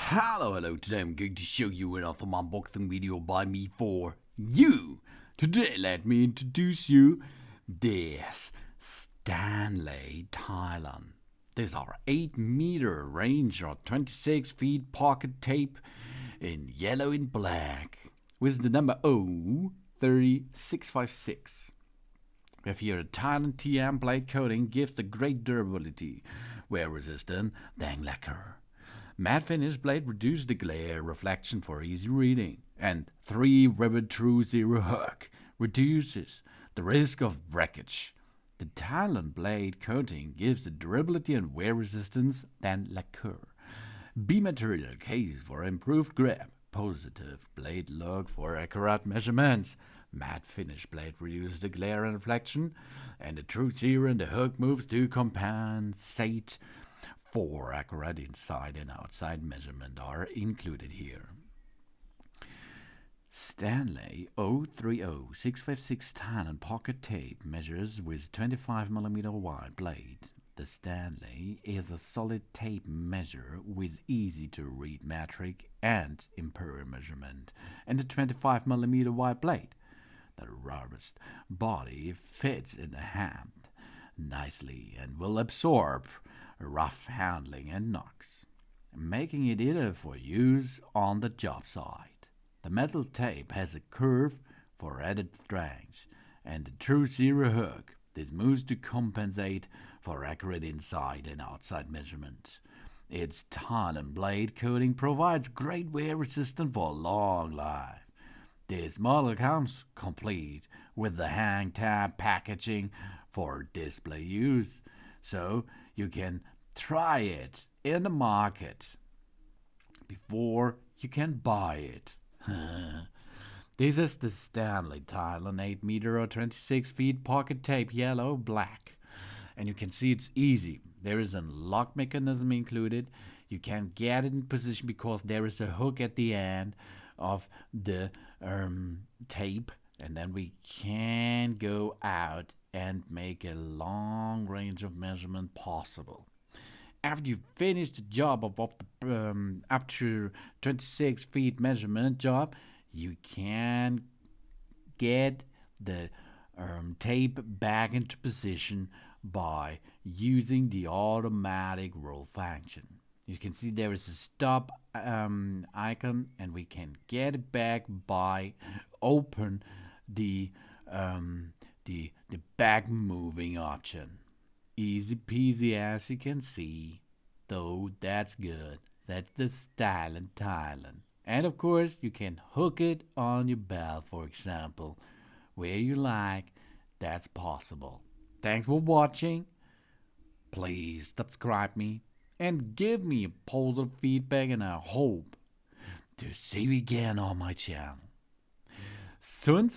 Hello, today I'm going to show you another unboxing video by me for you. Today let me introduce you this STANLEY Tylon. These are 8-meter range or 26 feet pocket tape in yellow and black with the number 03656. We have here a Tylon TM Blade coating gives the great durability, wear resistant than lacquer. Matte finish blade reduces the glare reflection for easy reading, and 3-rivet Tru-Zero hook reduces the risk of breakage. The Tylon blade coating gives the durability and wear resistance than lacquer. B material case for improved grip. Positive blade look for accurate measurements. Matte finish blade reduces the glare and reflection, and the Tru-Zero in the hook moves to compensate. 4 accurate inside and outside measurement are included here. STANLEY 030656 Tylon Pocket Tape measures with 25mm wide blade. The STANLEY is a solid tape measure with easy-to-read metric and imperial measurement and a 25mm wide blade. The rubberised body fits in the hand nicely and will absorb rough handling and knocks, making it ideal for use on the job site. The metal tape has a curve for added strength, and the Tru-Zero hook. This moves to compensate for accurate inside and outside measurement. Its Tylon blade coating provides great wear resistance for a long life. This model comes complete with the hang tab packaging for display use, so you can try it in the market before you can buy it. This is the STANLEY Tylon 8-meter or 26 feet pocket tape, yellow, black. And you can see it's easy. There is a lock mechanism included. You can get it in position because there is a hook at the end of the tape, and then we can go out and make a long range of measurement possible. After you finish the job of the up to 26 feet measurement job, you can get the tape back into position by using the automatic roll function. You can see there is a stop icon, and we can get it back by open the back moving option. Easy peasy as you can see, though that's good. That's the STANLEY Tylon. And of course, you can hook it on your belt, for example, where you like. That's possible. Thanks for watching. Please subscribe me and give me a positive feedback, and I hope to see you again on my channel. Soon.